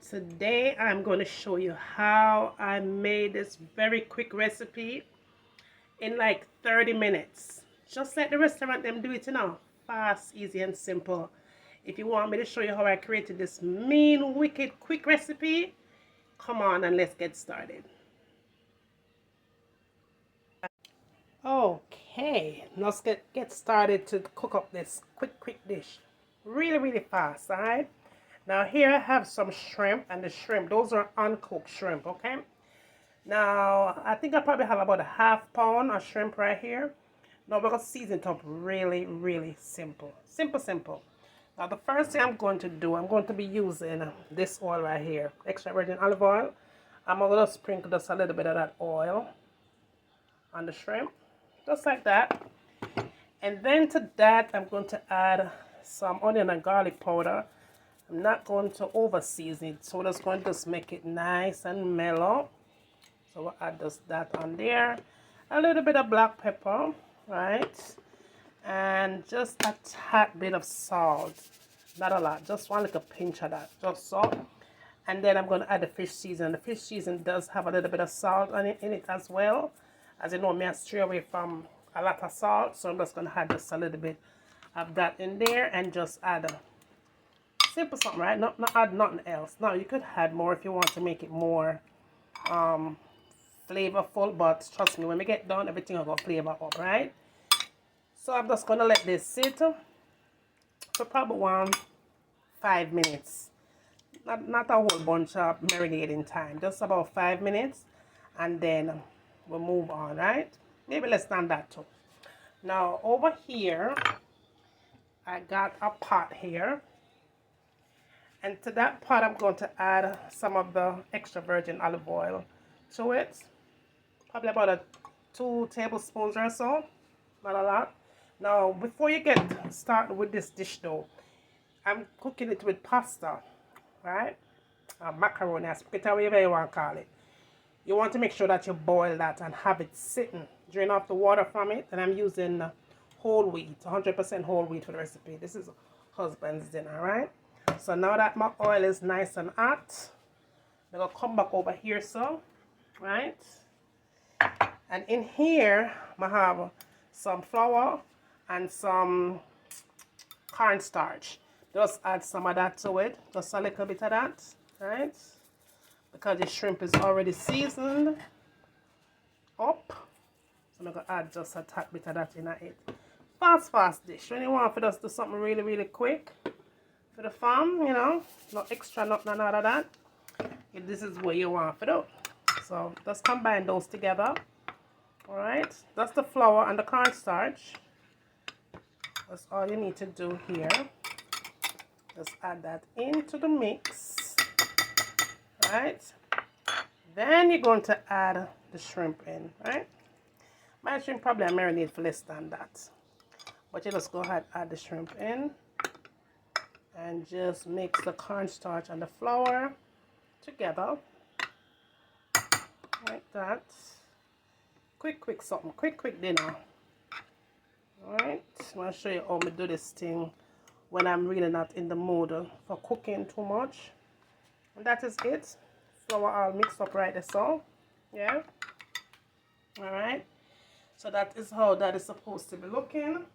Today I'm going to show you how I made this very quick recipe in like 30 minutes. Just like the restaurant them do it, fast, easy and simple. If you want me to show you how I created this mean, wicked, quick recipe, come on and let's get started. Okay, let's get started to cook up this quick dish. Really fast, alright? Now here I have some shrimp, and the shrimp, those are uncooked shrimp, okay? Now, I think I probably have about a half pound of shrimp right here. Now we're going to season it up really simple. Simple. Now the first thing I'm going to do, I'm going to be using this oil right here, extra virgin olive oil. I'm going to sprinkle just a little bit of that oil on the shrimp, just like that. And then to that, I'm going to add some onion and garlic powder. I'm not going to over season it, so we're just going to just make it nice and mellow. So we'll add just that on there. A little bit of black pepper, right? And just a tad bit of salt. Not a lot, just one little pinch of that, just salt. And then I'm going to add the fish season. The fish season does have a little bit of salt in it as well. As you know, me I stray away from a lot of salt, so I'm just going to add just a little bit of that in there and just add a simple something, right? Not add nothing else. Now you could add more if you want to make it more flavorful, but trust me, when we get done, everything will go flavor up, right? So I'm just gonna let this sit for probably 5 minutes. Not a whole bunch of marinating time, just about 5 minutes, and then we'll move on, right? Maybe less than that too. Now over here, I got a pot here. And to that pot, I'm going to add some of the extra virgin olive oil to it. Probably about 2 tablespoons or so. Not a lot. Now, before you get started with this dish though, I'm cooking it with pasta, right? Macaroni, spaghetti, whatever you want to call it. You want to make sure that you boil that and have it sitting. Drain off the water from it. And I'm using whole wheat, 100% whole wheat for the recipe. This is husband's dinner, right? So now that my oil is nice and hot, I'm going to come back over here, so, right? And in here, I have some flour and some cornstarch. Just add some of that to it, just a little bit of that, right? Because the shrimp is already seasoned up. So I'm going to add just a tad bit of that in it. Fast dish. When you want for us to do something really quick, for the farm, not extra, none of that. If this is what you want to do. So just combine those together. Alright, that's the flour and the cornstarch. That's all you need to do here. Just add that into the mix. Right? Then you're going to add the shrimp in, right? My shrimp probably I marinate for less than that. But you just go ahead and add the shrimp in. And just mix the cornstarch and the flour together like that. Quick something, quick dinner. Alright, I'm going to show you how I do this thing when I'm really not in the mood for cooking too much. And that is it. Flour all mixed up right there, so yeah. Alright, so that is how that is supposed to be looking.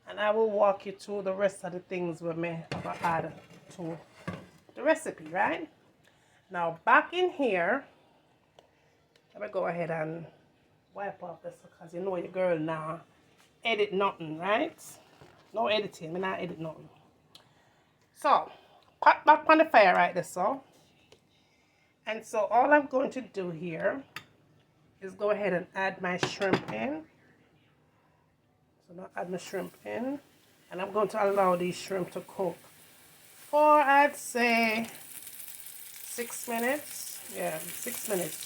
And I will walk you through the rest of the things we may add to the recipe, right? Now back in here, let me go ahead and wipe off this because you know your girl now edit nothing, right? No editing, I'm not edit nothing. So, pot back on the fire right there, so. And so all I'm going to do here is go ahead and add my shrimp in. So now add my shrimp in, and I'm going to allow these shrimp to cook for, I'd say, 6 minutes. Yeah, 6 minutes.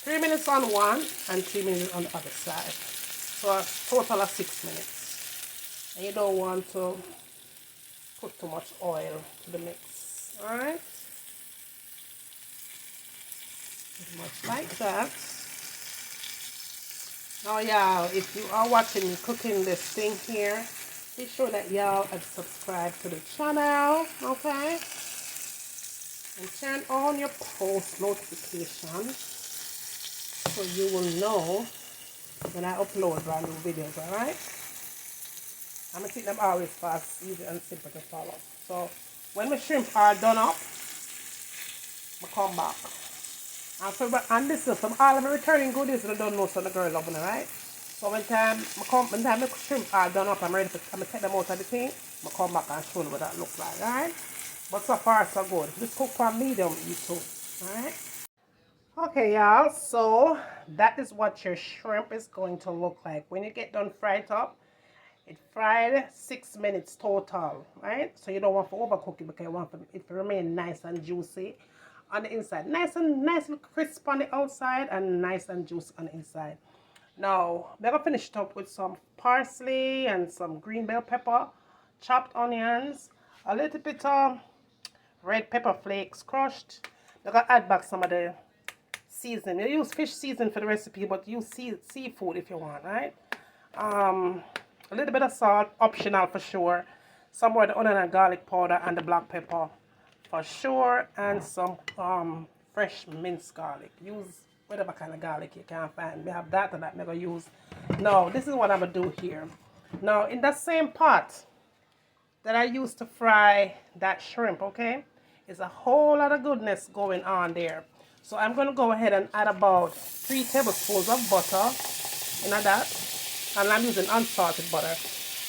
3 minutes on one and 3 minutes on the other side. So a total of 6 minutes. And you don't want to put too much oil to the mix. Alright? Much like that. Now y'all, if you are watching me cooking this thing here, be sure that y'all have subscribed to the channel, okay? And turn on your post notification so you will know when I upload brand new videos, alright? I'm gonna keep them always fast, easy and simple to follow. So when my shrimp are done up, I come back. And this is from all of my returning goodies that I don't know, so the girl loving it, right? So when time my shrimp are done up, I'm ready to take them out of the thing. I come back and show you what that looks like, alright? But so far so good. Just cook for medium heat too, alright? Okay, y'all, so that is what your shrimp is going to look like when you get done fried up. It fried 6 minutes total, right? So you don't want to overcook it because you want it to remain nice and juicy on the inside. Nice and crisp on the outside and nice and juicy on the inside. Now, we're going to finish it up with some parsley and some green bell pepper, chopped onions, a little bit of red pepper flakes crushed. We're going to add back some of the seasoning. You use fish seasoning for the recipe, but use seafood if you want, right? A little bit of salt, optional for sure. Some more the onion and garlic powder and the black pepper for sure. And some fresh minced garlic. Use whatever kind of garlic you can find. We have that and that I'm going to use. Now, this is what I'm going to do here. Now, in that same pot that I used to fry that shrimp, okay, is a whole lot of goodness going on there. So I'm going to go ahead and add about 3 tablespoons of butter in that. And I'm using unsalted butter.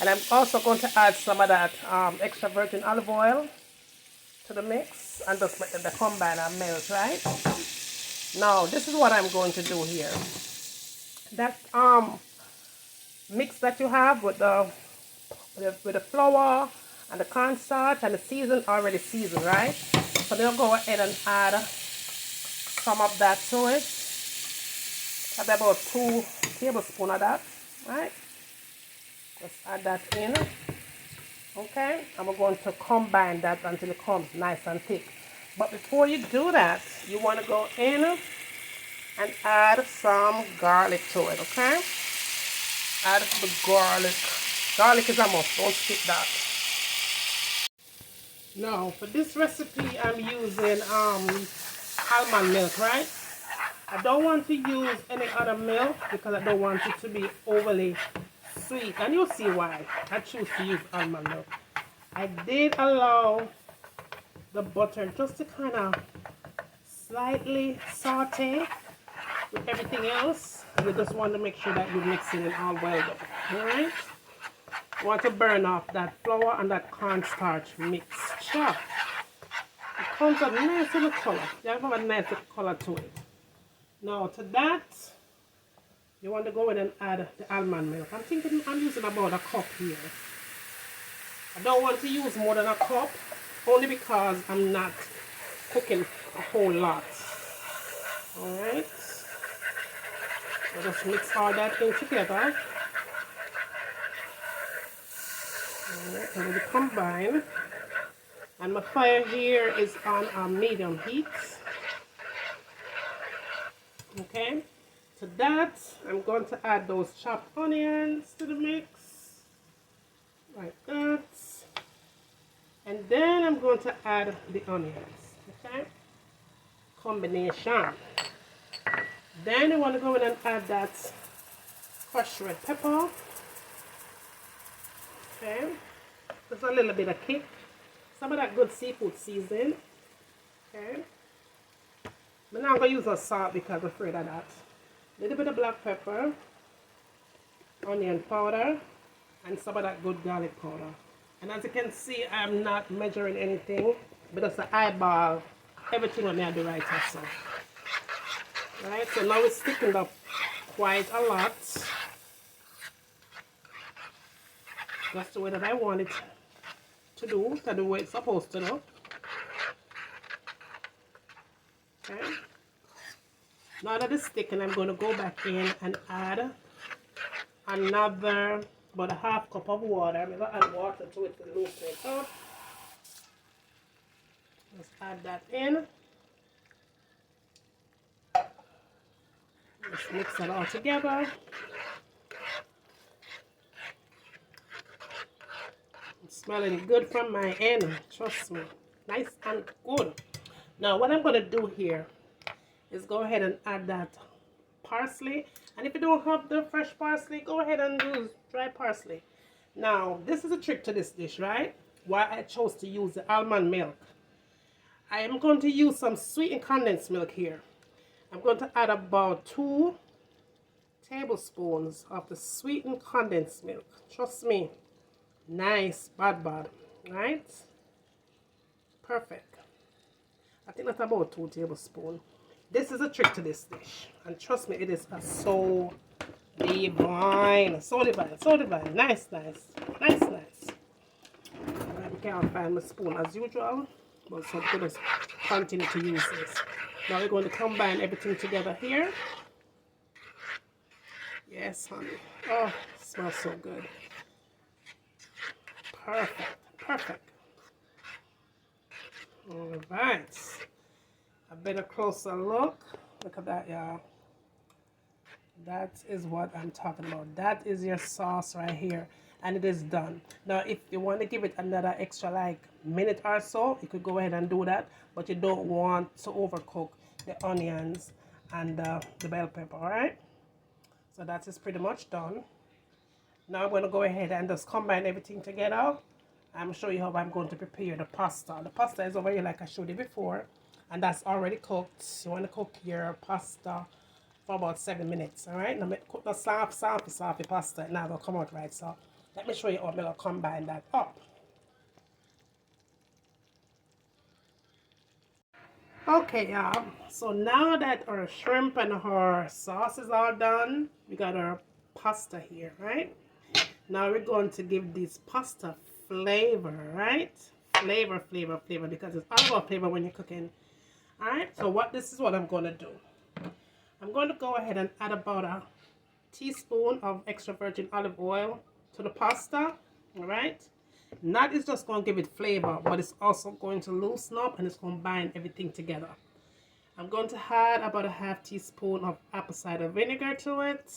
And I'm also going to add some of that extra virgin olive oil to the mix. And just let the combine and melt, right? Now, this is what I'm going to do here. That mix that you have with the flour and the cornstarch and the season already seasoned, right? So they'll go ahead and add some of that to it. Probably about 2 tablespoons of that, right? Just add that in. Okay, and we're going to combine that until it comes nice and thick. But before you do that, you want to go in and add some garlic to it, okay? Add the garlic. Garlic is a must, don't skip that. Now, for this recipe, I'm using almond milk, right? I don't want to use any other milk because I don't want it to be overly sweet. And you'll see why I choose to use almond milk. I did allow the butter just to kind of slightly saute with everything else. You just want to make sure that you're mixing it all well done. Alright? You want to burn off that flour and that cornstarch mixture. It comes a nice little color. You have a nice little color to it. Now to that, you want to go in and add the almond milk. I'm thinking I'm using about a cup here. I don't want to use more than a cup, only because I'm not cooking a whole lot. Alright. So just mix all that in together. Alright, and we'll combine. And my fire here is on a medium heat. Okay. To that, I'm going to add those chopped onions to the mix. Like that. And then I'm going to add the onions. Okay. Combination. Then you want to go in and add that crushed red pepper. Okay. Just a little bit of kick. Some of that good seafood seasoning. Okay. But now I'm going to use a salt because I'm afraid of that. A little bit of black pepper, onion powder, and some of that good garlic powder. And as you can see, I'm not measuring anything, but just the eyeball, everything on there the right also. Right, so now it's thickened up quite a lot. That's the way that I want it to do, the way it's supposed to do. Okay. Now that it's thickened, I'm going to go back in and add another about a half cup of water. I'm going to add water to it to loosen it up. Just add that in. Just mix it all together. It's smelling good from my end, trust me. Nice and good. Now what I'm going to do here is go ahead and add that parsley. And if you don't have the fresh parsley, go ahead and use dry parsley. Now, this is a trick to this dish, right? Why I chose to use the almond milk. I am going to use some sweetened condensed milk here. I'm going to add about 2 tablespoons of the sweetened condensed milk. Trust me. Nice, bad, right? Perfect. I think that's about 2 tablespoons. This is a trick to this dish. And trust me, it is so divine. So divine, so divine. Nice, nice. Nice, nice. I can't find my spoon as usual. But so I'm going to continue to use this. Now we're going to combine everything together here. Yes, honey. Oh, it smells so good. Perfect, perfect. All right. A better closer look. Look at that, y'all. That is what I'm talking about. That is your sauce right here. And it is done. Now, if you want to give it another extra like minute or so, you could go ahead and do that. But you don't want to overcook the onions and the bell pepper, all right? So that is pretty much done. Now I'm going to go ahead and just combine everything together. I'm showing you how I'm going to prepare the pasta. The pasta is over here like I showed you before. And that's already cooked. You want to cook your pasta for about 7 minutes, all right? Now cook the soft pasta. Now it'll come out right. So let me show you how I'm going to combine that up. Okay, y'all. So now that our shrimp and our sauce is all done, we got our pasta here, right? Now we're going to give this pasta flavor, right? Flavor, because it's all about flavor when you're cooking. All right, so this is what I'm going to do. I'm going to go ahead and add about a teaspoon of extra virgin olive oil to the pasta, all right? And that is just going to give it flavor, but it's also going to loosen up and it's going to bind everything together. I'm going to add about a ½ teaspoon of apple cider vinegar to it.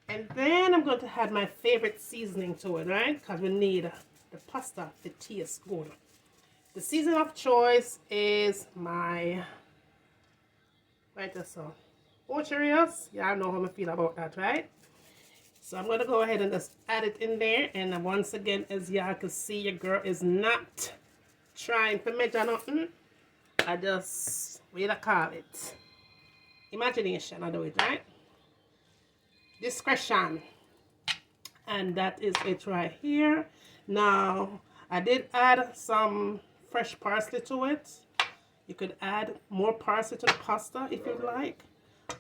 And then I'm going to add my favorite seasoning to it, right? Because we need the pasta to taste good. The seasoning of choice is my, right there, so Cheerios. Yeah, I know how I feel about that, right? So I'm going to go ahead and just add it in there. And once again, as y'all can see, your girl is not trying to measure nothing. I just, what do you call it? Imagination, I do it, right? Discretion. And that is it right here. Now, I did add some fresh parsley to it. You could add more parsley to the pasta if you'd like.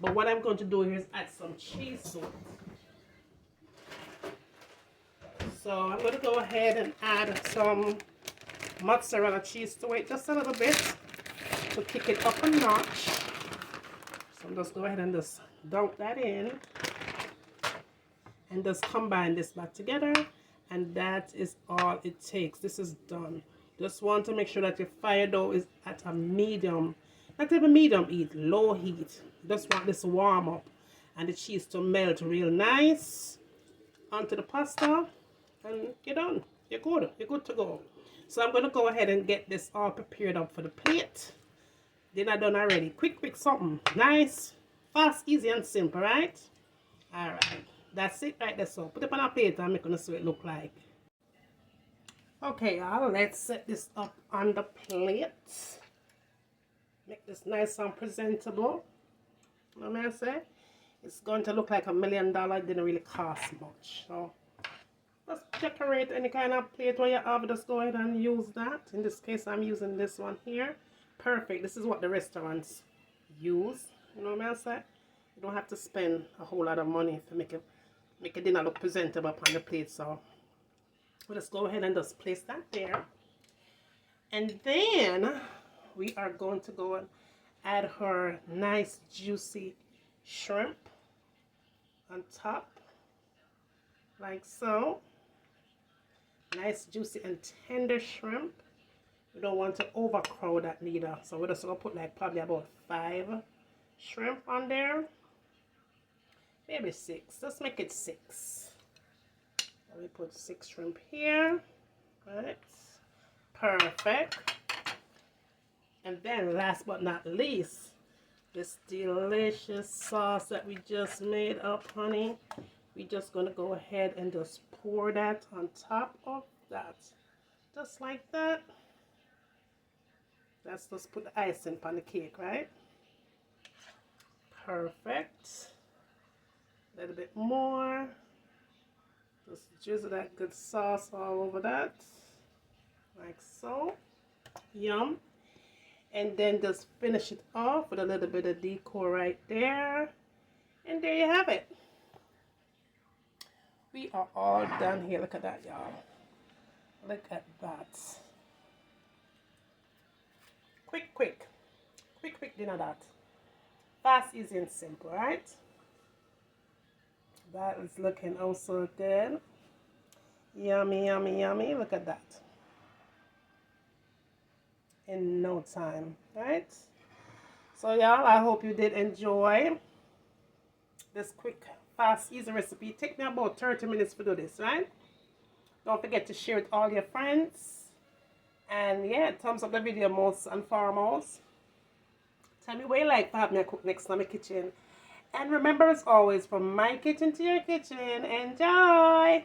But what I'm going to do here is add some cheese to it. So I'm going to go ahead and add some mozzarella cheese to it, just a little bit, to kick it up a notch. So I'm just go ahead and just dunk that in. And just combine this back together. And that is all it takes. This is done. Just want to make sure that your fire dough is at a medium, not even medium heat, low heat. Just want this to warm up and the cheese to melt real nice onto the pasta. And you're done. You're good. You're good to go. So I'm going to go ahead and get this all prepared up for the plate. Dinner done already. Quick something. Nice, fast, easy and simple, right? Alright. That's it right there. So put it on a plate and make it see what it look like. Okay, y'all, let's set this up on the plate. Make this nice and presentable. You know what I say? It's going to look like $1 million. It didn't really cost much. So just decorate any kind of plate where you have. Just go ahead and use that. In this case, I'm using this one here. Perfect. This is what the restaurants use. You know what I say? You don't have to spend a whole lot of money to make a dinner look presentable upon the plate. So we'll just go ahead and just place that there. And then we are going to go and add her nice juicy shrimp on top, like so. Nice juicy and tender shrimp. We don't want to overcrowd that neither. So we're just going to put like probably about 5 shrimp on there. Maybe 6. Let's make it 6. Let me put 6 shrimp here. Right. Perfect. And then last but not least, this delicious sauce that we just made up, honey. We're just going to go ahead and just pour that on top of that. Just like that. Let's just put the icing on the cake, right? Perfect. A little bit more. Just drizzle that good sauce all over that. Like so. Yum. And then just finish it off with a little bit of decor right there. And there you have it. We are all done here. Look at that, y'all. Look at that. Quick dinner that. Fast, easy, and simple, right? That is looking oh so good. Yummy, yummy, yummy. Look at that. In no time, right? So y'all, I hope you did enjoy this quick, fast, easy recipe. It take me about 30 minutes to do this, right? Don't forget to share with all your friends. And yeah, thumbs up the video most and foremost. Tell me what you like to have me cook next time in my kitchen. And remember, as always, from my kitchen to your kitchen, enjoy!